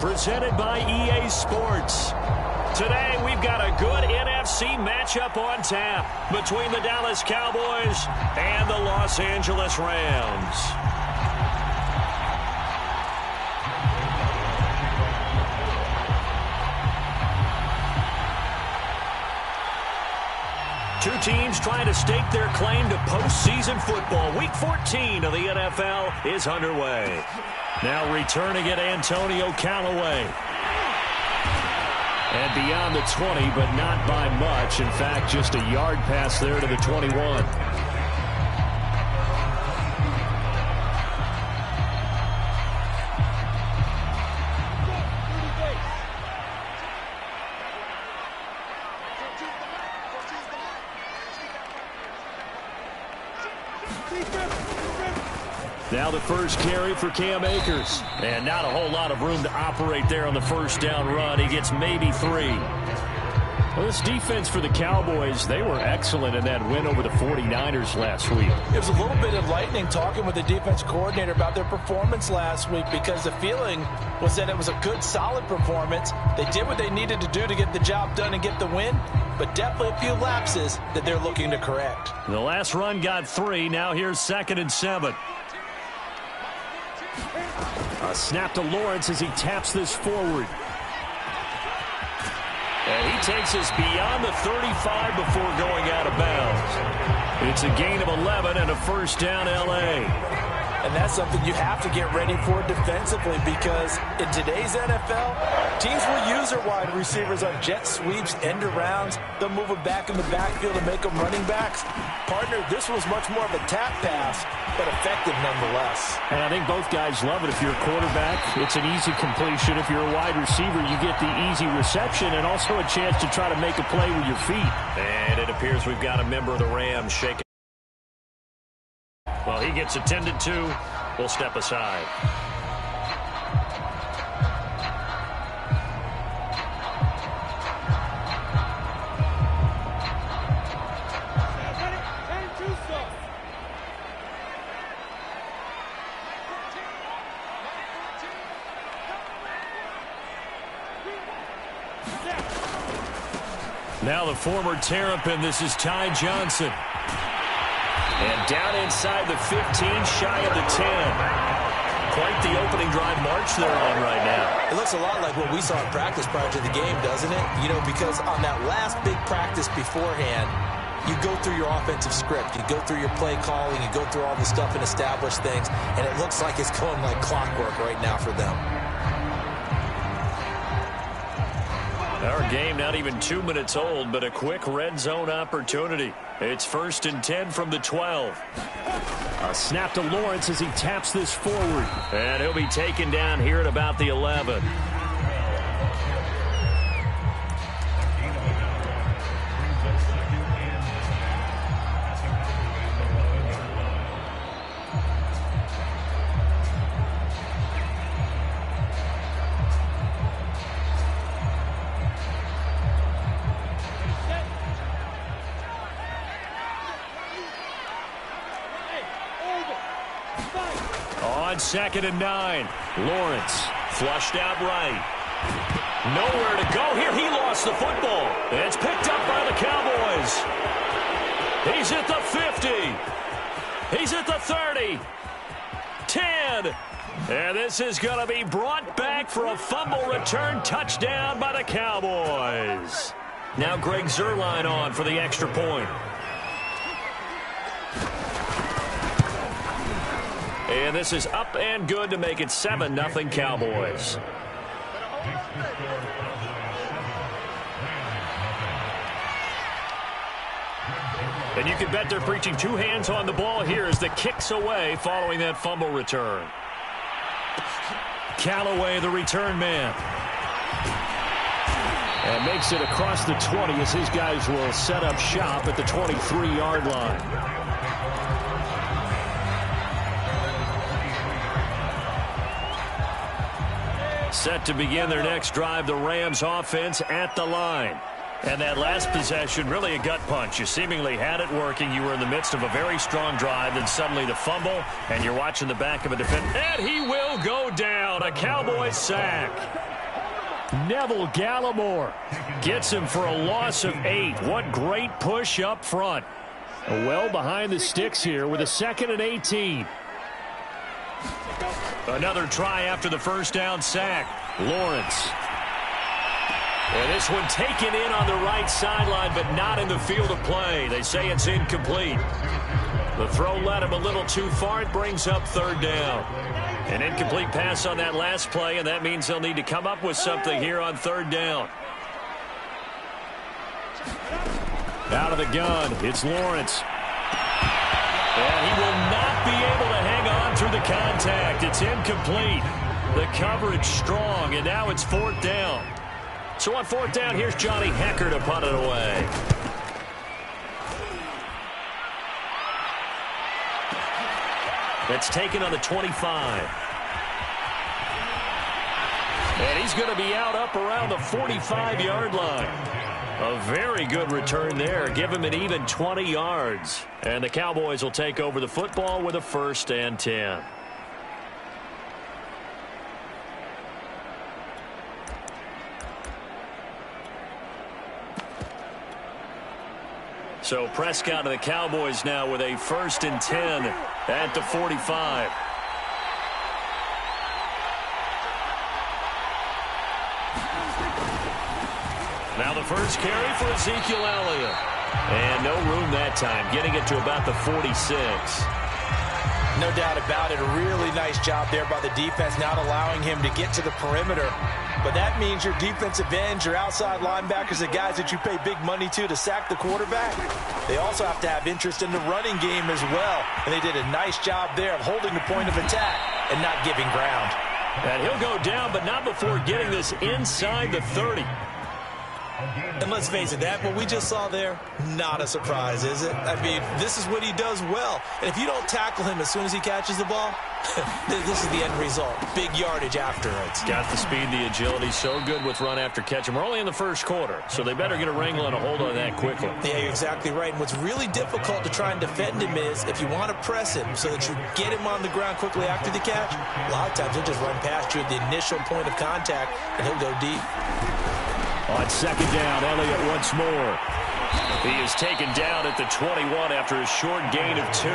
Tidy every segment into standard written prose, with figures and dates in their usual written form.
presented by EA Sports. Today, we've got a good NFC matchup on tap between the Dallas Cowboys and the Los Angeles Rams. Two teams trying to stake their claim to postseason football. Week 14 of the NFL is underway. Now returning it, Antonio Callaway. And beyond the 20, but not by much. In fact, just a yard pass there to the 21. Now the first carry for Cam Akers. And not a whole lot of room to operate there on the first down run. He gets maybe 3. Well, this defense for the Cowboys, they were excellent in that win over the 49ers last week. It was a little bit enlightening talking with the defense coordinator about their performance last week, because the feeling was that it was a good, solid performance. They did what they needed to do to get the job done and get the win, but definitely a few lapses that they're looking to correct. The last run got 3. Now here's 2nd and 7. A snap to Lawrence as he taps this forward. And he takes us beyond the 35 before going out of bounds. It's a gain of 11 and a first down, L.A. And that's something you have to get ready for defensively, because in today's NFL, teams will use their wide receivers on jet sweeps, end arounds. They'll move them back in the backfield and make them running backs. Partner, this was much more of a tap pass, but effective nonetheless. And I think both guys love it. If you're a quarterback, it's an easy completion. If you're a wide receiver, you get the easy reception and also a chance to try to make a play with your feet. And it appears we've got a member of the Rams shaking. Well, he gets attended to. We'll step aside. Now the former Terrapin, this is Ty Johnson. And down inside the 15, shy of the 10. Quite the opening drive march they're on right now. It looks a lot like what we saw in practice prior to the game, doesn't it? You know, because on that last big practice beforehand, you go through your offensive script. You go through your play calling. You go through all the stuff and establish things. And it looks like it's going like clockwork right now for them. Our game not even 2 minutes old, but a quick red zone opportunity. It's 1st and 10 from the 12. A snap to Lawrence as he taps this forward. And he'll be taken down here at about the 11. On 2nd and 9, Lawrence flushed out right. Nowhere to go here. He lost the football. It's picked up by the Cowboys. He's at the 50. He's at the 30. 10. And this is going to be brought back for a fumble return touchdown by the Cowboys. Now Greg Zuerlein on for the extra point. And this is up and good to make it 7-0 Cowboys. And you can bet they're preaching 2 hands on the ball here as the kick's away following that fumble return. Callaway, the return man. And makes it across the 20 as his guys will set up shop at the 23-yard line. Set to begin their next drive, the Rams offense at the line. And that last possession, really a gut punch. You seemingly had it working. You were in the midst of a very strong drive, then suddenly the fumble, and you're watching the back of a defender. And he will go down. A Cowboys sack. Neville Gallimore gets him for a loss of 8. What great push up front. Well behind the sticks here with a 2nd and 18. Another try after the first down sack. Lawrence. And this one taken in on the right sideline, but not in the field of play. They say it's incomplete. The throw led him a little too far. It brings up 3rd down. An incomplete pass on that last play, and that means they'll need to come up with something here on 3rd down. Out of the gun, it's Lawrence. And he will not be able to hang on through the contact. It's incomplete. The coverage strong, and now it's 4th down. So on 4th down, here's Johnny Hecker to punt it away. That's taken on the 25. And he's going to be out up around the 45-yard line. A very good return there. Give him an even 20 yards. And the Cowboys will take over the football with a 1st and 10. So Prescott and the Cowboys now with a 1st and 10 at the 45. Now the first carry for Ezekiel Elliott. And no room that time, getting it to about the 46. No doubt about it. A really nice job there by the defense, not allowing him to get to the perimeter. But that means your defensive ends, your outside linebackers, the guys that you pay big money to sack the quarterback, they also have to have interest in the running game as well. And they did a nice job there of holding the point of attack and not giving ground. And he'll go down, but not before getting this inside the 30. And let's face it, that what we just saw there, not a surprise, is it? I mean, this is what he does well. And if you don't tackle him as soon as he catches the ball, this is the end result. Big yardage afterwards. Got the speed, the agility, so good with run after catch. And we're only in the first quarter, so they better get a wrangle and a hold on that quickly. Yeah, you're exactly right. And what's really difficult to try and defend him is if you want to press him so that you get him on the ground quickly after the catch, a lot of times he'll just run past you at the initial point of contact, and he'll go deep. On 2nd down, Elliott once more. He is taken down at the 21 after a short gain of 2.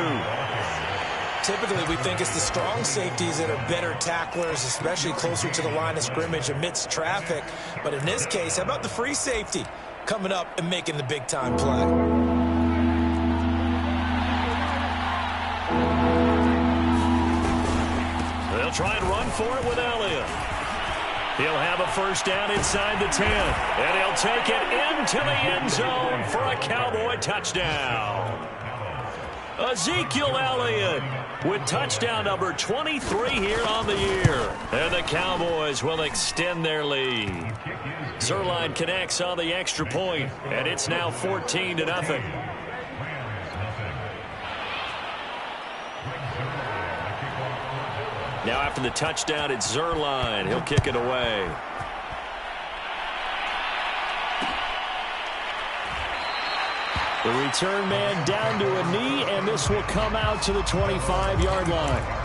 Typically, we think it's the strong safeties that are better tacklers, especially closer to the line of scrimmage amidst traffic. But in this case, how about the free safety coming up and making the big-time play? They'll try and run for it with Elliott. He'll have a 1st down inside the 10. And he'll take it into the end zone for a Cowboy touchdown. Ezekiel Elliott with touchdown number 23 here on the year. And the Cowboys will extend their lead. Zuerlein connects on the extra point, and it's now 14-0. Now after the touchdown, it's Zuerlein. He'll kick it away. The return man down to a knee, and this will come out to the 25-yard line.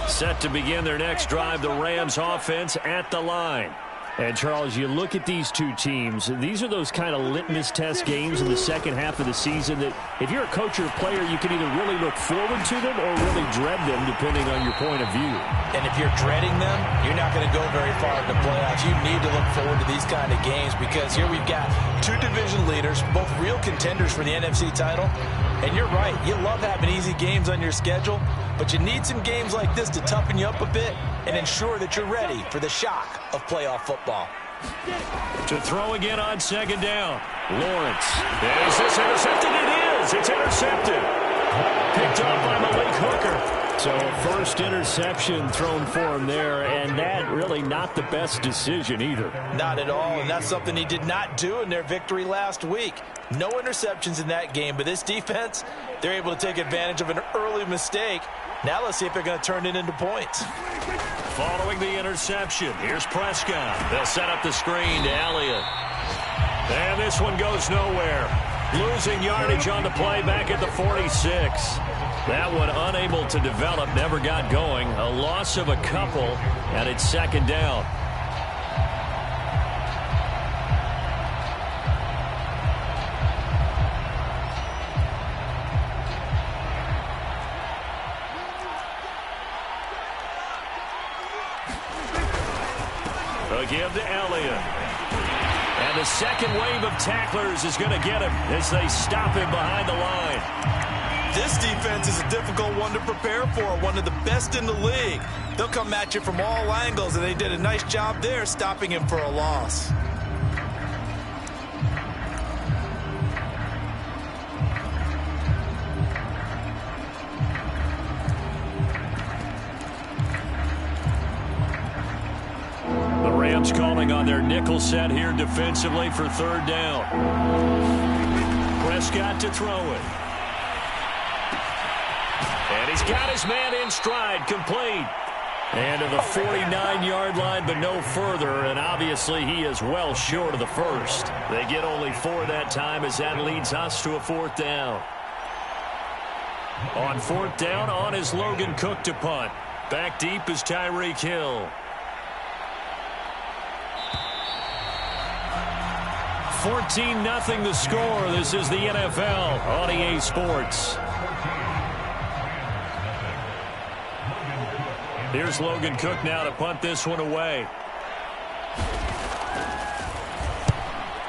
Set to begin their next drive, the Rams offense at the line. And, Charles, you look at these two teams, these are those kind of litmus test games in the second half of the season that if you're a coach or a player, you can either really look forward to them or really dread them, depending on your point of view. And if you're dreading them, you're not going to go very far in the playoffs. You need to look forward to these kind of games because here we've got two division leaders, both real contenders for the NFC title. And you're right, you love having easy games on your schedule, but you need some games like this to toughen you up a bit and ensure that you're ready for the shock of playoff football. To throw again on 2nd down. Lawrence. Is this intercepted? It is. It's intercepted. Picked off by Malik Hooker. So first interception thrown for him there, and that really not the best decision either. Not at all, and that's something he did not do in their victory last week. No interceptions in that game, but this defense, they're able to take advantage of an early mistake. Now let's see if they're going to turn it into points. Following the interception, here's Prescott. They'll set up the screen to Elliott. And this one goes nowhere. Losing yardage on the play back at the 46. That one unable to develop, never got going. A loss of a couple, and it's second down. A give to Elliott. And the second wave of tacklers is going to get him as they stop him behind the line. This defense is a difficult one to prepare for, one of the best in the league. They'll come at you from all angles, and they did a nice job there stopping him for a loss. The Rams calling on their nickel set here defensively for third down. Prescott to throw it. And he's got his man in stride, complete. And to the 49-yard line, but no further. And obviously, he is well short of the first. They get only 4 that time as that leads us to a fourth down. On fourth down, on is Logan Cook to punt. Back deep is Tyreek Hill. 14-0 the score. This is the NFL on EA Sports. Here's Logan Cook now to punt this one away.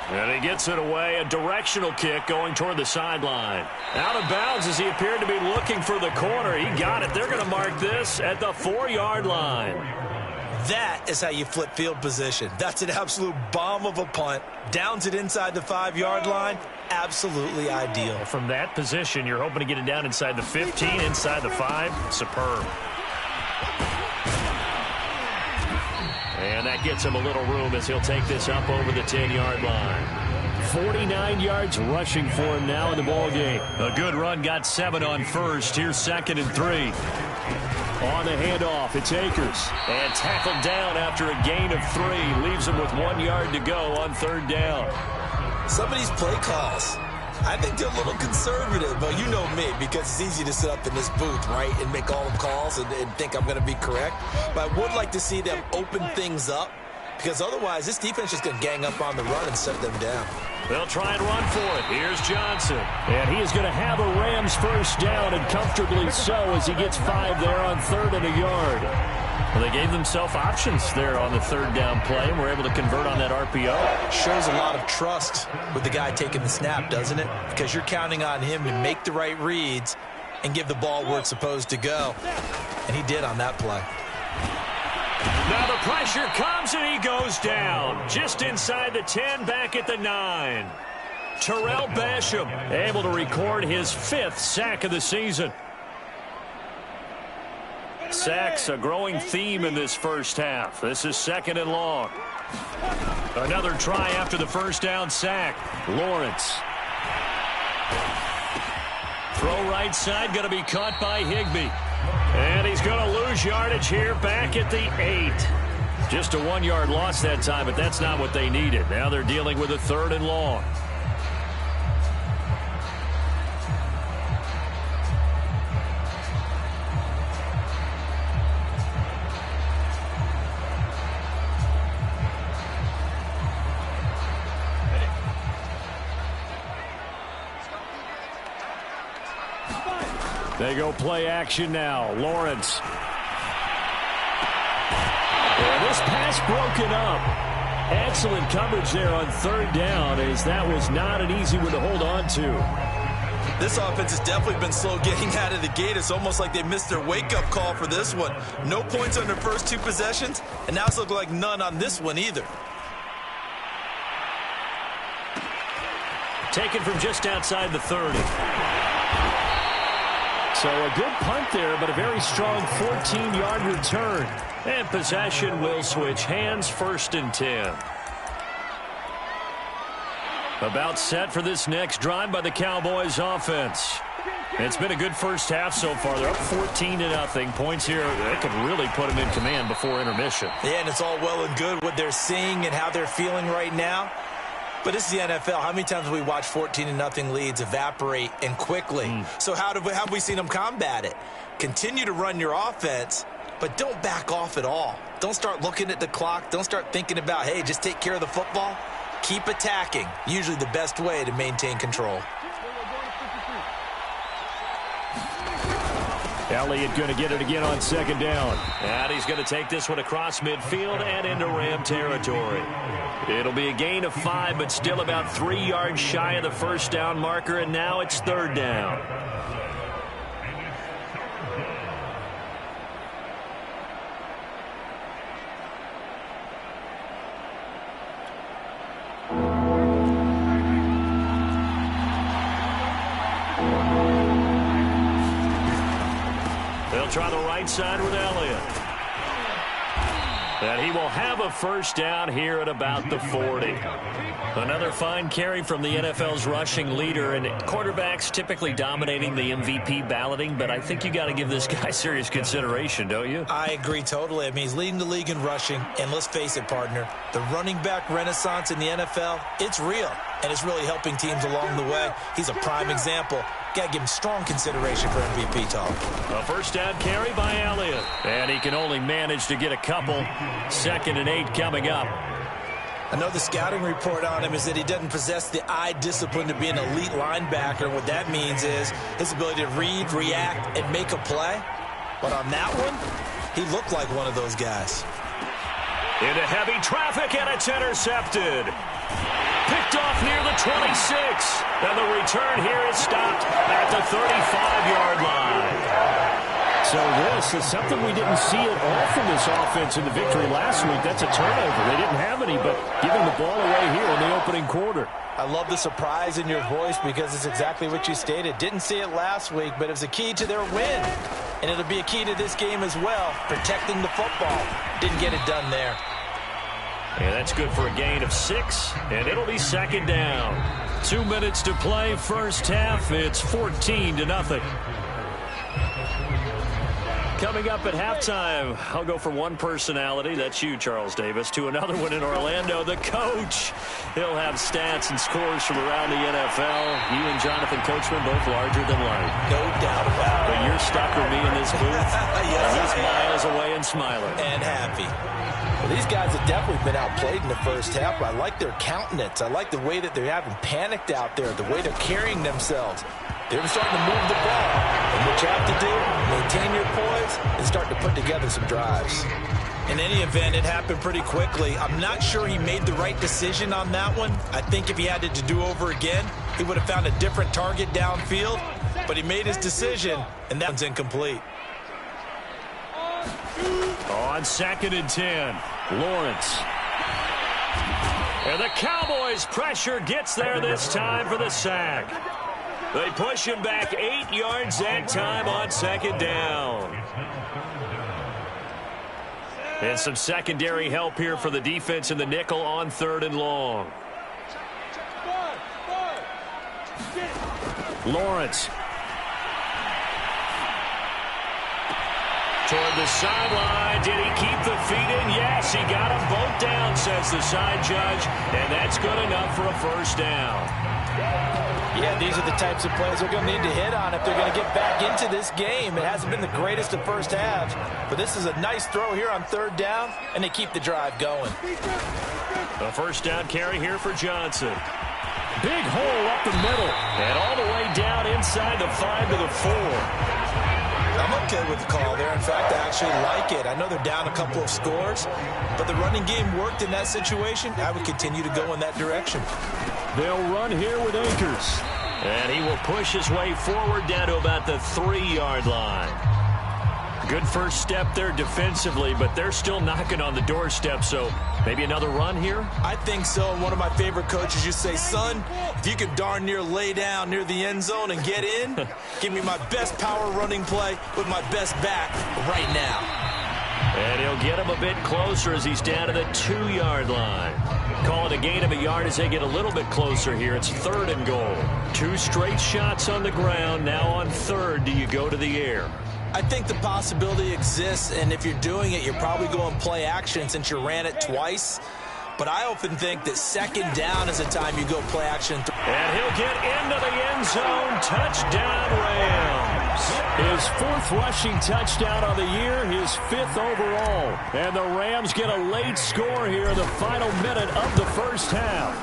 And he gets it away. A directional kick going toward the sideline. Out of bounds as he appeared to be looking for the corner. He got it. They're going to mark this at the 4-yard line. That is how you flip field position. That's an absolute bomb of a punt. Downs it inside the 5-yard line. Absolutely ideal. From that position, you're hoping to get it down inside the 15, inside the 5. Superb. And that gets him a little room as he'll take this up over the 10-yard line. 49 yards rushing for him now in the ballgame. A good run, got 7 on first. Here's 2nd and 3. On the handoff, it's Akers. And tackled down after a gain of 3. Leaves him with 1 yard to go on third down. Some of these play calls, I think they're a little conservative, but you know me, because it's easy to sit up in this booth, right, and make all the calls and think I'm going to be correct. But I would like to see them open things up, because otherwise this defense is going to gang up on the run and set them down. They'll try and run for it. Here's Johnson. And he is going to have a Rams first down, and comfortably so as he gets 5 there on 3rd and a yard. Well, they gave themselves options there on the third down play and were able to convert on that RPO. Shows a lot of trust with the guy taking the snap, doesn't it? Because you're counting on him to make the right reads and give the ball where it's supposed to go. And he did on that play. Now the pressure comes and he goes down. Just inside the 10, back at the 9. Terrell Basham able to record his 5th sack of the season. Sacks, a growing theme in this first half. This is 2nd and long. Another try after the first down sack. Lawrence. Throw right side, going to be caught by Higbee. And he's going to lose yardage here back at the 8. Just a 1-yard loss that time, but that's not what they needed. Now they're dealing with a 3rd and long. They go play action now. Lawrence. And this pass broken up. Excellent coverage there on 3rd down, as that was not an easy one to hold on to. This offense has definitely been slow getting out of the gate. It's almost like they missed their wake-up call for this one. No points on their first 2 possessions, and now it's looking like none on this one either. Taken from just outside the 30. So a good punt there, but a very strong 14-yard return. And possession will switch hands, 1st and 10. About set for this next drive by the Cowboys offense. It's been a good first half so far. They're up 14-0. Points here, that could really put them in command before intermission. Yeah, and it's all well and good what they're seeing and how they're feeling right now. But this is the NFL. How many times have we watched 14-0 leads evaporate and quickly? So how have we seen them combat it? Continue to run your offense, but don't back off at all. Don't start looking at the clock. Don't start thinking about, hey, just take care of the football. Keep attacking. Usually the best way to maintain control. Elliott going to get it again on 2nd down. And he's going to take this one across midfield and into Ram territory. It'll be a gain of 5, but still about 3 yards shy of the 1st down marker, and now it's 3rd down. They'll try the right side with Elliott. And he will have a 1st down here at about the 40. Another fine carry from the NFL's rushing leader, and quarterbacks typically dominating the MVP balloting, but I think you got to give this guy serious consideration, don't you? I agree totally. I mean, he's leading the league in rushing, and let's face it, partner, the running back renaissance in the NFL, it's real, and it's really helping teams along the way. He's a prime example. Got to give him strong consideration for MVP talk. A 1st down carry by Elliott, and he can only manage to get a couple. 2nd and 8 coming up. I know the scouting report on him is that he doesn't possess the eye discipline to be an elite linebacker. What that means is his ability to read, react, and make a play. But on that one, he looked like one of those guys. Into heavy traffic, and it's intercepted. Picked off near the 26. And the return here is stopped at the 35-yard line. So this is something we didn't see at all from this offense in the victory last week. That's a turnover. They didn't have any, but giving the ball away here in the opening quarter. I love the surprise in your voice because it's exactly what you stated. Didn't see it last week, but it was a key to their win. And it'll be a key to this game as well, protecting the football. Didn't get it done there. And that's good for a gain of 6, and it'll be 2nd down. 2 minutes to play, 1st half. It's 14-0. Coming up at halftime, I'll go from one personality, that's you, Charles Davis, to another one in Orlando, the coach. He'll have stats and scores from around the NFL. You and Jonathan Coachman, both larger than life. No doubt about it. But you're stuck with me in this booth. Yes, he's miles away and smiling. And happy. Well, these guys have definitely been outplayed in the 1st half. I like their countenance. I like the way that they're having panicked out there, the way they're carrying themselves. They're starting to move the ball. And what you have to do, maintain your poise and start to put together some drives. In any event, it happened pretty quickly. I'm not sure he made the right decision on that one. I think if he had it to do over again, he would have found a different target downfield. But he made his decision, and that one's incomplete. On 2nd and 10, Lawrence. And the Cowboys' pressure gets there this time for the sack. They push him back 8 yards that time on 2nd down. And some secondary help here for the defense in the nickel on 3rd and long. Lawrence. Toward the sideline. Did he keep the feet in? Yes, he got them both down, says the side judge. And that's good enough for a 1st down. Yeah, these are the types of plays they're going to need to hit on if they're going to get back into this game. It hasn't been the greatest of 1st halves, but this is a nice throw here on 3rd down, and they keep the drive going. A 1st down carry here for Johnson. Big hole up the middle, and all the way down inside the 5 to the 4. I'm okay with the call there. In fact, I actually like it. I know they're down a couple of scores, but the running game worked in that situation. I would continue to go in that direction. They'll run here with Akers. And he will push his way forward down to about the 3-yard line. Good first step there defensively, but they're still knocking on the doorstep, so maybe another run here? I think so. And one of my favorite coaches used to say, son, if you could darn near lay down near the end zone and get in, give me my best power running play with my best back right now. And he'll get him a bit closer as he's down to the 2-yard line. Call it a gain of a yard as they get a little bit closer here. It's 3rd and goal. 2 straight shots on the ground. Now on 3rd, do you go to the air? I think the possibility exists, and if you're doing it, you're probably going play action since you ran it twice. But I often think that 2nd down is the time you go play action. And he'll get into the end zone. Touchdown, Rams. His 4th rushing touchdown of the year, his 5th overall. And the Rams get a late score here in the final minute of the first half.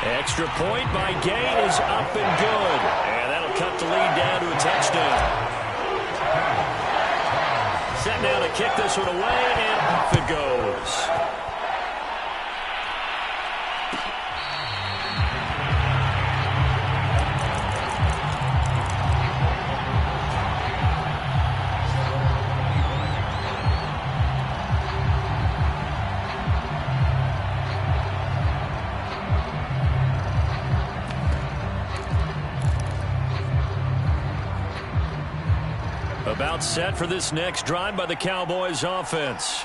Extra point by Gain is up and good. And that'll cut the lead down to a touchdown. Set now to kick this one away, and off it goes. About set for this next drive by the Cowboys offense.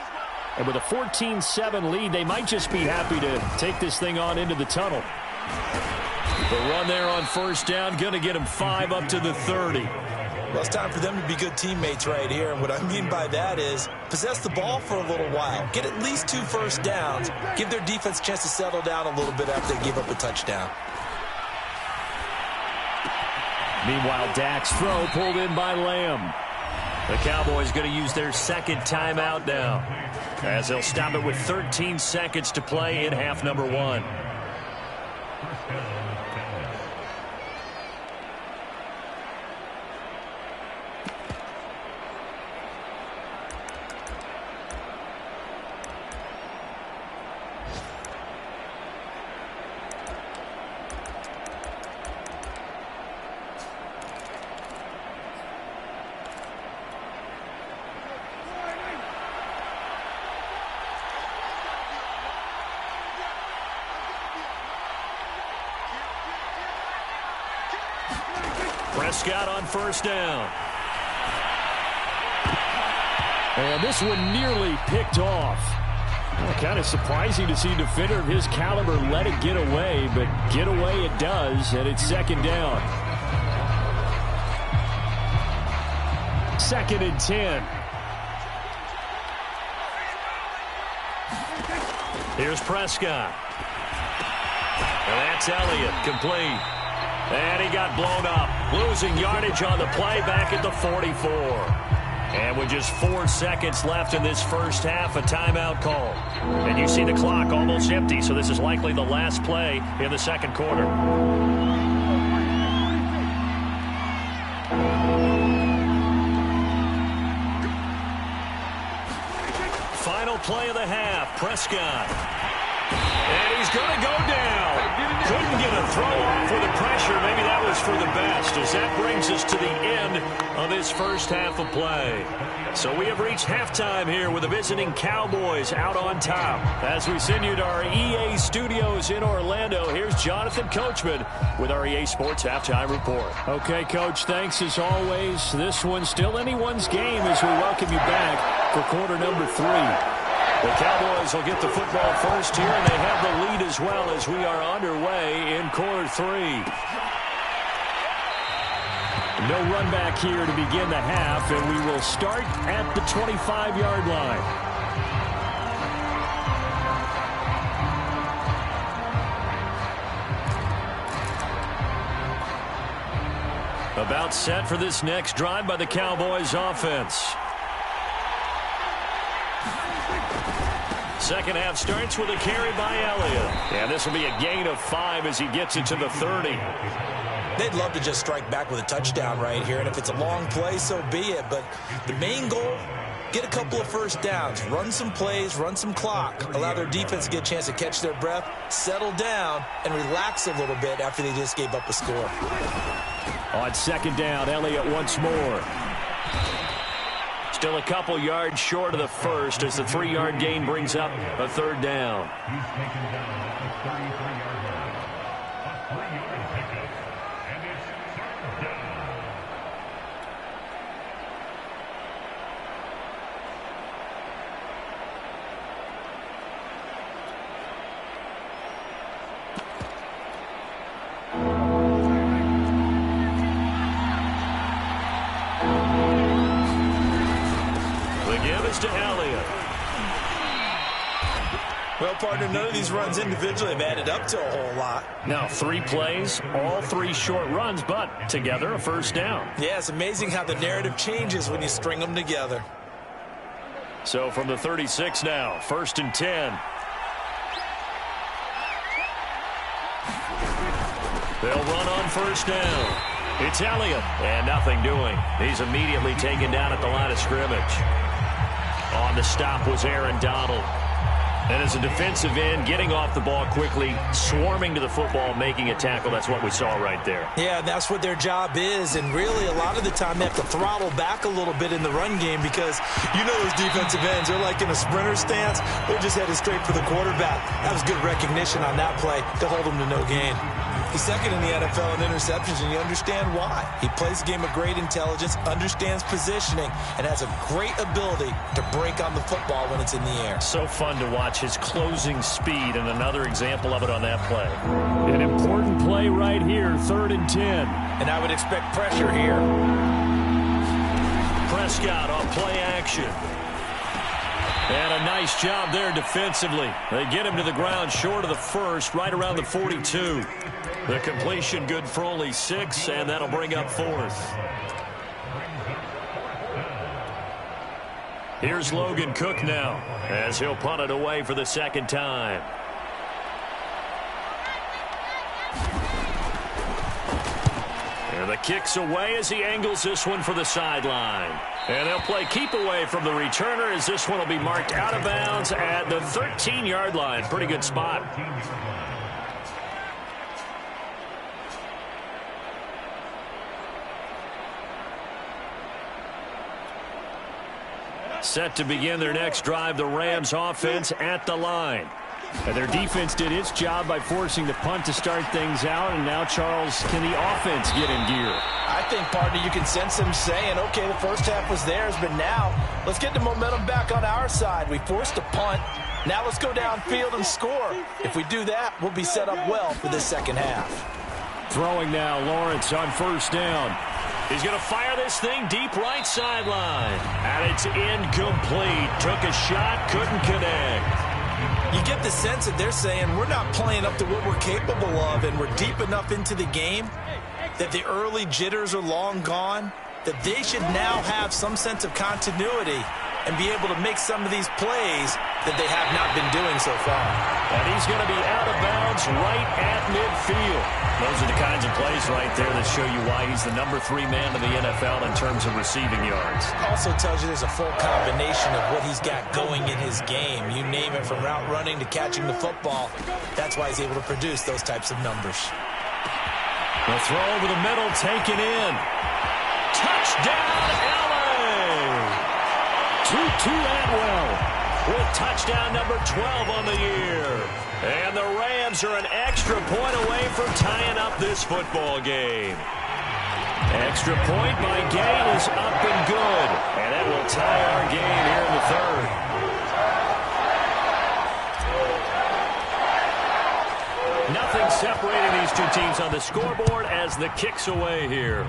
And with a 14-7 lead, they might just be happy to take this thing on into the tunnel. The run there on 1st down, going to get him 5 up to the 30. Well, it's time for them to be good teammates right here. And what I mean by that is possess the ball for a little while. Get at least 2 first downs. Give their defense a chance to settle down a little bit after they give up a touchdown. Meanwhile, Dak's throw pulled in by Lamb. The Cowboys going to use their 2nd timeout now, as they'll stop it with 13 seconds to play in half number 1. Prescott on 1st down. And this one nearly picked off. Well, kind of surprising to see a defender of his caliber let it get away, but get away it does, and it's 2nd down. 2nd and 10. Here's Prescott. And that's Elliott, complete. And he got blown up. Losing yardage on the play back at the 44. And with just 4 seconds left in this first half, a timeout call. And you see the clock almost empty, so this is likely the last play in the 2nd quarter. Final play of the half, Prescott. And he's going to go down. Couldn't get a throw off with the pressure. Maybe that was for the best, as that brings us to the end of this first half of play. So we have reached halftime here with the visiting Cowboys out on top. As we send you to our EA studios in Orlando, here's Jonathan Coachman with our EA Sports Halftime Report. Okay, Coach, thanks as always. This one's still anyone's game as we welcome you back for quarter number 3. The Cowboys will get the football first here, and they have the lead as well as we are underway in quarter 3. No run back here to begin the half, and we will start at the 25-yard line. About set for this next drive by the Cowboys offense. Second half starts with a carry by Elliott. And this will be a gain of 5 as he gets it to the 30. They'd love to just strike back with a touchdown right here, and if it's a long play, so be it. But the main goal, get a couple of first downs, run some plays, run some clock, allow their defense to get a chance to catch their breath, settle down, and relax a little bit after they just gave up a score. On 2nd down, Elliott once more. Still a couple yards short of the first as the 3-yard gain brings up a third down. He's taken down at the 33-yard line. A 3-yard pickup. And it's third down. To Elliott. Well, partner, none of these runs individually have added up to a whole lot. Now 3 plays, all 3 short runs, but together a first down. Yeah, it's amazing how the narrative changes when you string them together. So from the 36 now, 1st and 10. They'll run on first down. It's Elliott, and nothing doing. He's immediately taken down at the line of scrimmage. On the stop was Aaron Donald. And as a defensive end, getting off the ball quickly, swarming to the football, making a tackle. That's what we saw right there. Yeah, that's what their job is. And really, a lot of the time, they have to throttle back a little bit in the run game because you know those defensive ends, they're like in a sprinter stance. They're just headed straight for the quarterback. That was good recognition on that play to hold them to no gain. He's second in the NFL in interceptions, and you understand why. He plays a game of great intelligence, understands positioning, and has a great ability to break on the football when it's in the air. So fun to watch his closing speed, and another example of it on that play. An important play right here, 3rd and 10. And I would expect pressure here. Prescott on play action. And a nice job there defensively. They get him to the ground short of the first, right around the 42. The completion good for only 6, and that'll bring up 4th. Here's Logan Cook now as he'll punt it away for the 2nd time. And the kick's away as he angles this one for the sideline. And they'll play keep away from the returner as this one will be marked out of bounds at the 13-yard line. Pretty good spot. Set to begin their next drive, the Rams offense at the line. And their defense did its job by forcing the punt to start things out. And now, Charles, can the offense get in gear? I think, partner, you can sense them saying, okay, the first half was theirs, but now let's get the momentum back on our side. We forced a punt. Now let's go downfield and score. If we do that, we'll be set up well for this second half. Throwing now, Lawrence on first down. He's going to fire this thing deep right sideline. And it's incomplete. Took a shot, couldn't connect. You get the sense that they're saying we're not playing up to what we're capable of, and we're deep enough into the game that the early jitters are long gone, that they should now have some sense of continuity and be able to make some of these plays that they have not been doing so far. And he's going to be out of bounds right at midfield. Those are the kinds of plays right there that show you why he's the number 3 man in the NFL in terms of receiving yards. Also tells you there's a full combination of what he's got going in his game. You name it, from route running to catching the football. That's why he's able to produce those types of numbers. The throw over the middle, taken in. Touchdown, LA! Tutu Atwell with touchdown number 12 on the year. And the Rams are an extra point away from tying up this football game. Extra point by Gain is up and good. And that will tie our game here in the 3rd. Nothing separating these 2 teams on the scoreboard as the kick's away here.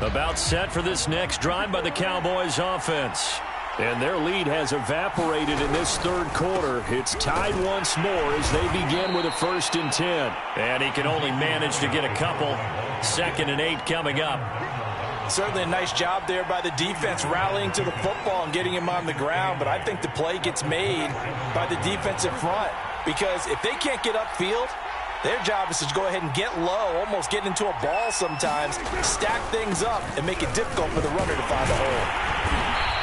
About set for this next drive by the Cowboys offense. And their lead has evaporated in this 3rd quarter. It's tied once more as they begin with a 1st and 10. And he can only manage to get a couple. 2nd and 8 coming up. Certainly a nice job there by the defense rallying to the football and getting him on the ground. But I think the play gets made by the defensive front. Because if they can't get upfield, Their job is to go ahead and get low, almost get into a ball sometimes, stack things up, and make it difficult for the runner to find a hole.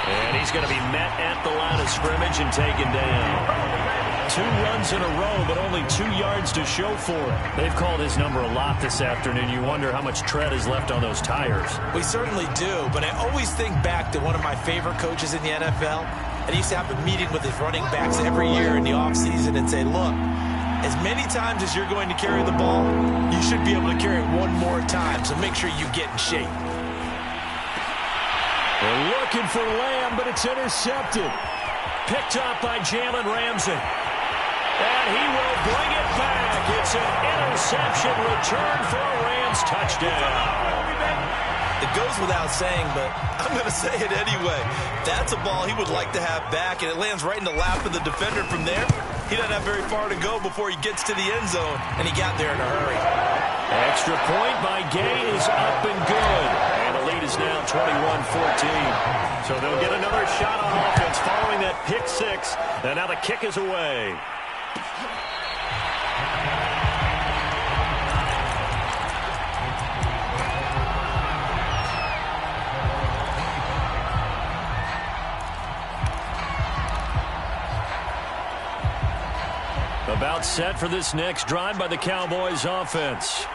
And he's going to be met at the line of scrimmage and taken down. 2 runs in a row, but only 2 yards to show for it. They've called his number a lot this afternoon. You wonder how much tread is left on those tires. We certainly do, but I always think back to one of my favorite coaches in the NFL. And he used to have a meeting with his running backs every year in the offseason and say, look, as many times as you're going to carry the ball, you should be able to carry it 1 more time, so make sure you get in shape. They're looking for Lamb, but it's intercepted. Picked up by Jalen Ramsey. And he will bring it back. It's an interception return for a Rams touchdown. It goes without saying, but I'm going to say it anyway. That's a ball he would like to have back, and it lands right in the lap of the defender from there. He doesn't have very far to go before he gets to the end zone, and he got there in a hurry. Extra point by Gay is up and good. And the lead is now 21-14. So they'll get another shot on offense following that pick 6. And now the kick is away. About set for this next drive by the Cowboys offense.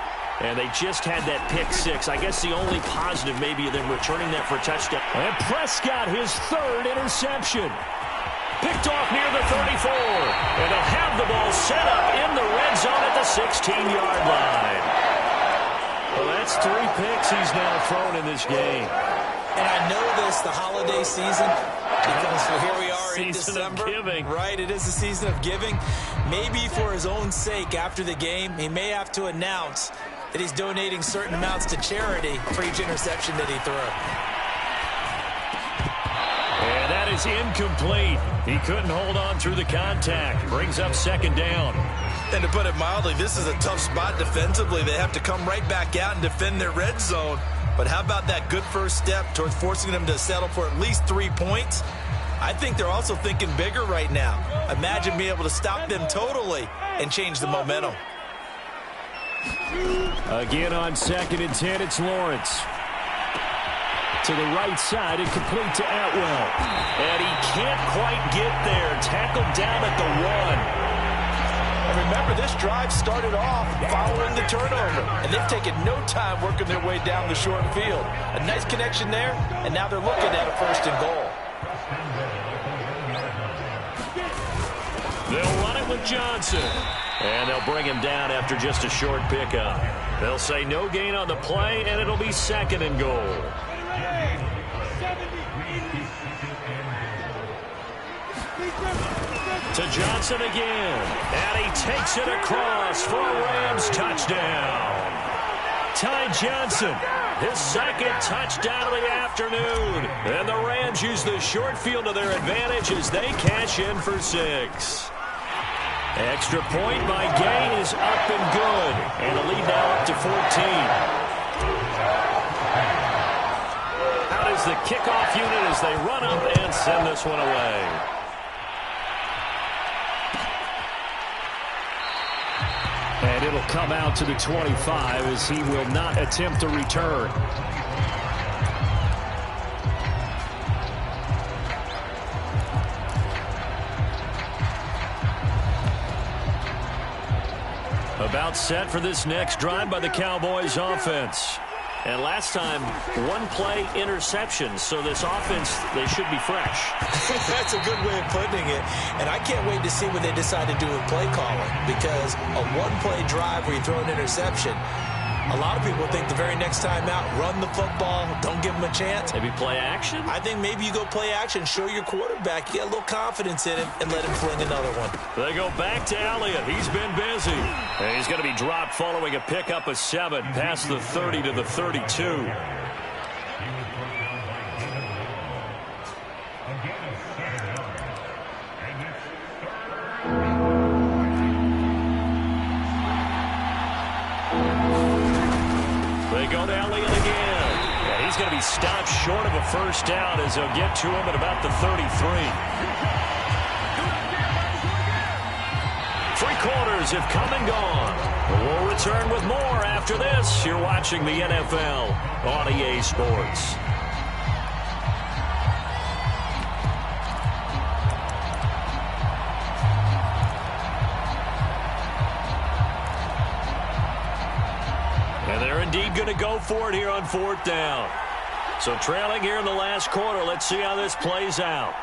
And they just had that pick 6. I guess the only positive maybe of them returning that for a touchdown. And Prescott, his 3rd interception. Picked off near the 34. And they'll have the ball set up in the red zone at the 16-yard line. Well, that's 3 picks he's now thrown in this game. And I know this, the holiday season, because here we are in Season December. of giving. Right, it is the season of giving. Maybe for his own sake after the game, he may have to announce that he's donating certain amounts to charity for each interception that he threw. And that is incomplete. He couldn't hold on through the contact. Brings up 2nd down. And to put it mildly, this is a tough spot defensively. They have to come right back out and defend their red zone. But how about that good first step towards forcing them to settle for at least 3 points? I think they're also thinking bigger right now. Imagine being able to stop them totally and change the momentum. Again on 2nd and 10, it's Lawrence. To the right side and complete to Atwell. And he can't quite get there. Tackled down at the 1. And remember, this drive started off following the turnover, and they've taken no time working their way down the short field. A nice connection there, and now they're looking at a 1st and goal. They'll run it with Johnson. And they'll bring him down after just a short pickup. They'll say no gain on the play, and it'll be 2nd and goal. To Johnson again. And he takes it across for a Rams touchdown. Ty Johnson, his 2nd touchdown of the afternoon. And the Rams use the short field to their advantage as they cash in for 6. Extra point by Gay is up and good. And the lead now up to 14. Out is the kickoff unit as they run up and send this one away. And it'll come out to the 25 as he will not attempt a return. About set for this next drive by the Cowboys offense. And last time, 1-play interception. So this offense, they should be fresh. That's a good way of putting it. And I can't wait to see what they decide to do with play calling. Because a 1-play drive where you throw an interception, a lot of people think the very next time out, run the football, don't give them a chance. Maybe play action? I think maybe you go play action, show your quarterback, you get a little confidence in him, and let him fling another one. They go back to Elliott. He's been busy. And he's going to be dropped following a pickup of 7 past the 30 to the 32. They go to Elliott again. And he's going to be stopped short of a first down as they'll get to him at about the 33. 3 quarters have come and gone. We'll return with more after this. You're watching the NFL on EA Sports. And they're indeed going to go for it here on 4th down. So trailing here in the last quarter. Let's see how this plays out.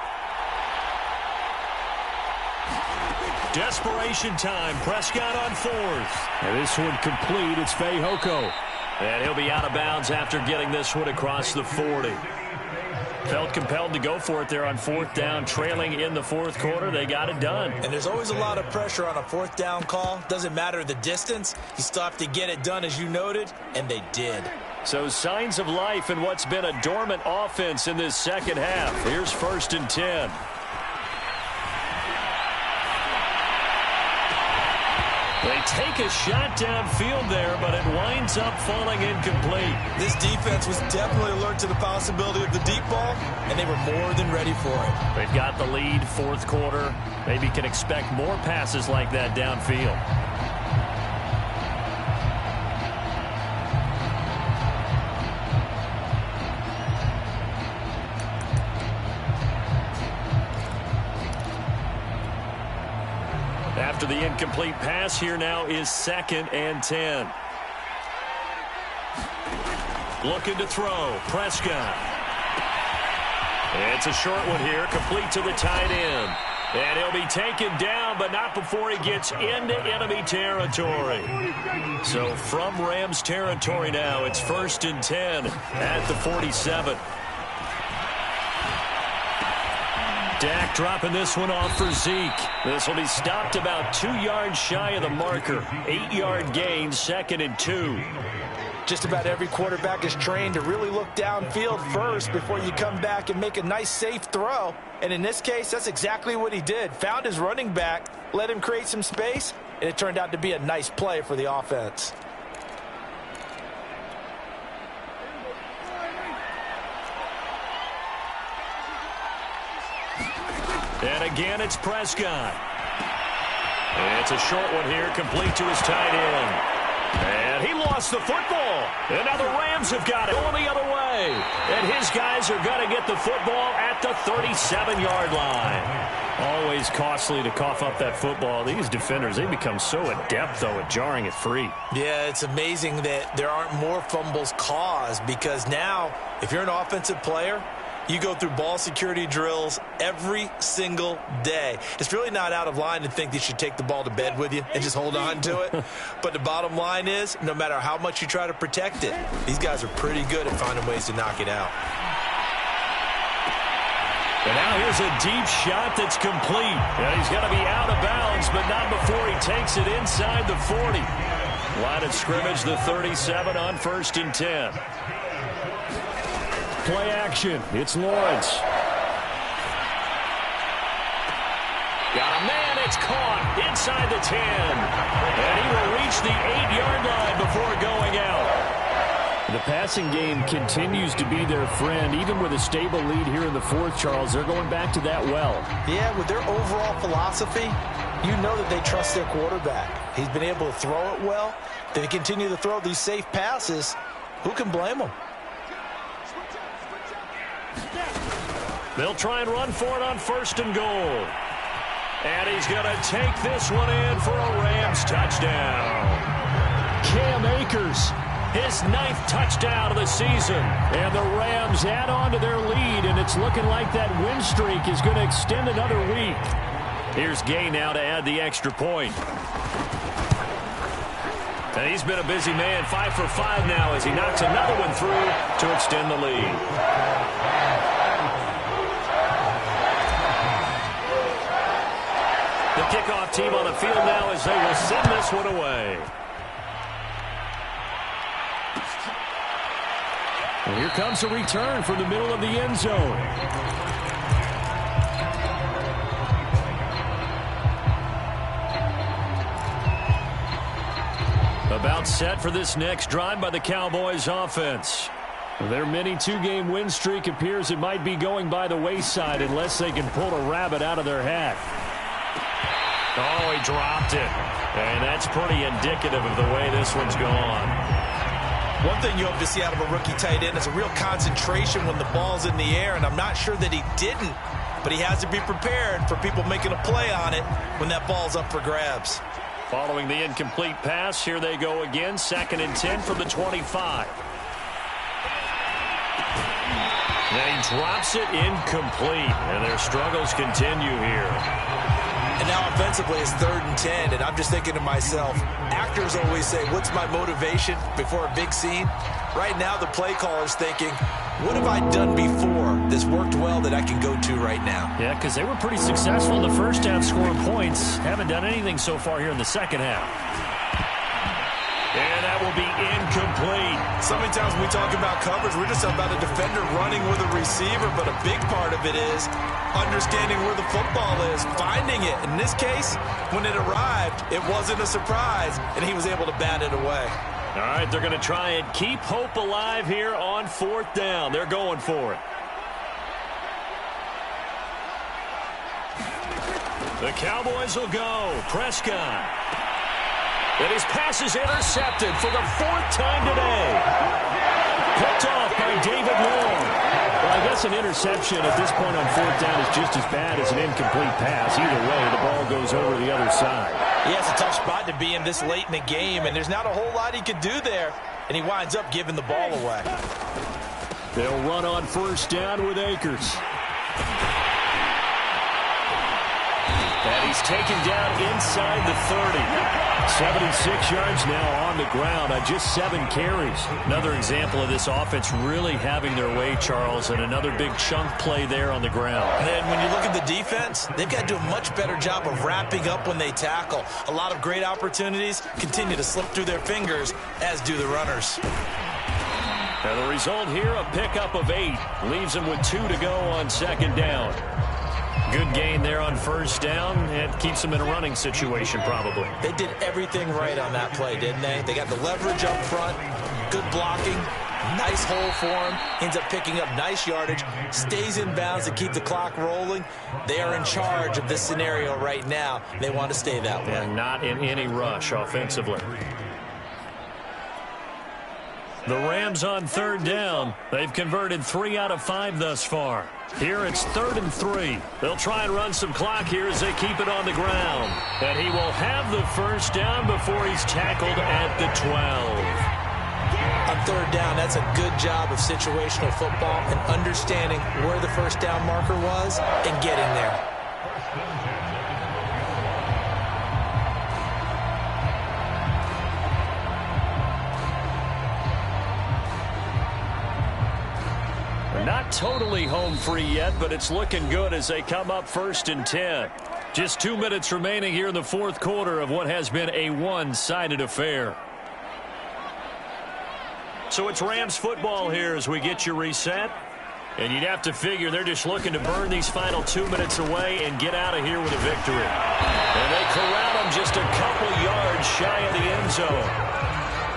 Desperation time. Prescott on 4th. And this one complete. It's Fehoko. And he'll be out of bounds after getting this one across the 40. Felt compelled to go for it there on 4th down, trailing in the 4th quarter. They got it done. And there's always a lot of pressure on a 4th down call. Doesn't matter the distance. You still have to get it done, as you noted, and they did. So signs of life in what's been a dormant offense in this second half. Here's 1st and 10. They take a shot downfield there, but it winds up falling incomplete. This defense was definitely alert to the possibility of the deep ball, and they were more than ready for it. They've got the lead, 4th quarter. Maybe can expect more passes like that downfield. After the incomplete pass, here now is 2nd and 10. Looking to throw. Prescott. It's a short one here, complete to the tight end. And he'll be taken down, but not before he gets into enemy territory. So from Rams territory now, it's 1st and 10 at the 47. Dak dropping this one off for Zeke. This will be stopped about 2 yards shy of the marker. 8-yard gain, 2nd and 2. Just about every quarterback is trained to really look downfield first before you come back and make a nice, safe throw. And in this case, that's exactly what he did. Found his running back, let him create some space, and it turned out to be a nice play for the offense. And again, it's Prescott. It's a short one here, complete to his tight end. And he lost the football. And now the Rams have got it going the other way. And his guys are going to get the football at the 37-yard line. Always costly to cough up that football. These defenders, they become so adept, though, at jarring it free. Yeah, it's amazing that there aren't more fumbles caused, because now, if you're an offensive player, you go through ball security drills every single day. It's really not out of line to think that you should take the ball to bed with you and just hold on to it. But the bottom line is, no matter how much you try to protect it, these guys are pretty good at finding ways to knock it out. And now here's a deep shot that's complete. And he's going to be out of bounds, but not before he takes it inside the 40. Line of scrimmage, the 37 on 1st and 10. Play action. It's Lawrence. Got a man. It's caught inside the 10. And he will reach the 8-yard line before going out. The passing game continues to be their friend. Even with a stable lead here in the 4th, Charles, they're going back to that well. Yeah, with their overall philosophy, you know that they trust their quarterback. He's been able to throw it well. They continue to throw these safe passes. Who can blame them? They'll try and run for it on 1st and goal. And he's going to take this one in for a Rams touchdown. Cam Akers, his 9th touchdown of the season. And the Rams add on to their lead, and it's looking like that win streak is going to extend another week. Here's Gay now to add the extra point. And he's been a busy man, 5 for 5 now as he knocks another one through to extend the lead. The kickoff team on the field now as they will send this one away. And here comes a return from the middle of the end zone. About set for this next drive by the Cowboys offense. Their mini 2-game win streak appears it might be going by the wayside unless they can pull a rabbit out of their hat. Oh, he dropped it. And that's pretty indicative of the way this one's gone. One thing you hope to see out of a rookie tight end is a real concentration when the ball's in the air, and I'm not sure that he didn't, but he has to be prepared for people making a play on it when that ball's up for grabs. Following the incomplete pass, here they go again, 2nd and 10 from the 25. Then he drops it incomplete, and their struggles continue here. And now offensively it's 3rd and 10, and I'm just thinking to myself, actors always say, what's my motivation before a big scene? Right now the play caller's thinking, what have I done before that's worked well that I can go to right now? Yeah, because they were pretty successful in the first half scoring points. Haven't done anything so far here in the second half. And that will be incomplete. So many times when we talk about coverage, we're just about a defender running with a receiver, but a big part of it is understanding where the football is, finding it. In this case, when it arrived, it wasn't a surprise, and he was able to bat it away. All right, they're going to try and keep hope alive here on 4th down. They're going for it. The Cowboys will go. Prescott. And his pass is intercepted for the 4th time today. Picked off by David Long. Well, I guess an interception at this point on 4th down is just as bad as an incomplete pass. Either way, the ball goes over the other side. Yeah, it's a tough spot to be in this late in the game, and there's not a whole lot he could do there, and he winds up giving the ball away. They'll run on 1st down with Akers. And he's taken down inside the 30. 76 yards now on the ground on just 7 carries. Another example of this offense really having their way, Charles, and another big chunk play there on the ground. And then when you look at the defense, they've got to do a much better job of wrapping up when they tackle. A lot of great opportunities continue to slip through their fingers, as do the runners. Now the result here, a pickup of 8. Leaves them with 2 to go on 2nd down. Good gain there on 1st down. It keeps them in a running situation, probably. They did everything right on that play, didn't they? They got the leverage up front, good blocking, nice hole for him, ends up picking up nice yardage, stays in bounds to keep the clock rolling. They are in charge of this scenario right now. They want to stay that way. And not in any rush offensively. The Rams on 3rd down. They've converted 3 out of 5 thus far. Here it's 3rd and 3. They'll try and run some clock here as they keep it on the ground. And he will have the 1st down before he's tackled at the 12. On 3rd down, that's a good job of situational football and understanding where the 1st down marker was and getting there. Not totally home free yet, but it's looking good as they come up 1st and 10. Just 2 minutes remaining here in the 4th quarter of what has been a one-sided affair. So it's Rams football here as we get you reset. And you'd have to figure they're just looking to burn these final 2 minutes away and get out of here with a victory. And they corral them just a couple yards shy of the end zone.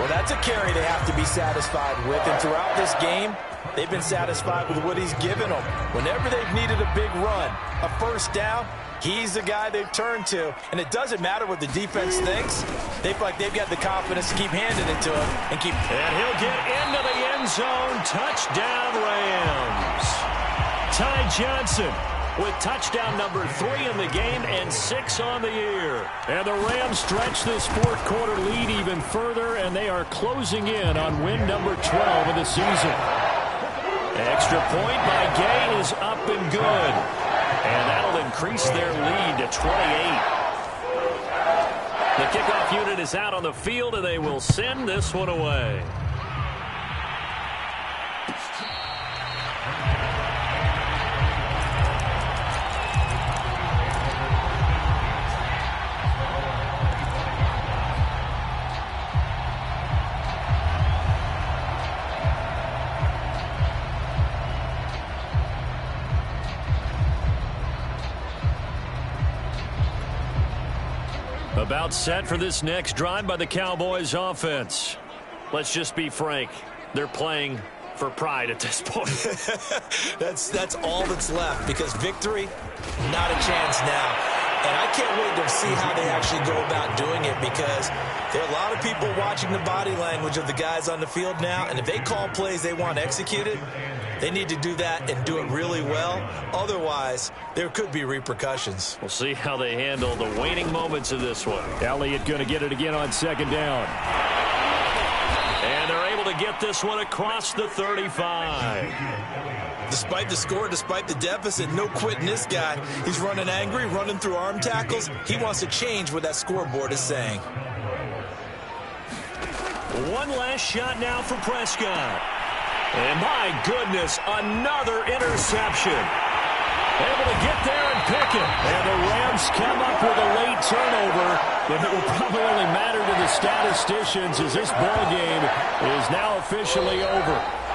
Well, that's a carry they have to be satisfied with. And throughout this game, they've been satisfied with what he's given them. Whenever they've needed a big run, a 1st down, he's the guy they've turned to. And it doesn't matter what the defense thinks. They feel like they've got the confidence to keep handing it to him and keep. And he'll get into the end zone. Touchdown, Rams. Ty Johnson with touchdown number 3 in the game and 6 on the year. And the Rams stretch this 4th quarter lead even further, and they are closing in on win number 12 of the season. Extra point by Gay is up and good. And that'll increase their lead to 28. The kickoff unit is out on the field, and they will send this one away. About set for this next drive by the Cowboys offense. Let's just be frank. They're playing for pride at this point. That's all that's left, because victory, not a chance now. And I can't wait to see how they actually go about doing it, because there are a lot of people watching the body language of the guys on the field now, and if they call plays they want executed, they need to do that and do it really well. Otherwise, there could be repercussions. We'll see how they handle the waning moments of this one. Elliott going to get it again on second down. And they're able to get this one across the 35. Despite the score, despite the deficit, no quitting this guy. He's running angry, running through arm tackles. He wants to change what that scoreboard is saying. One last shot now for Prescott. And my goodness, another interception. Able to get there and pick it. And the Rams come up with a late turnover. And it will probably only matter to the statisticians as this ball game is now officially over.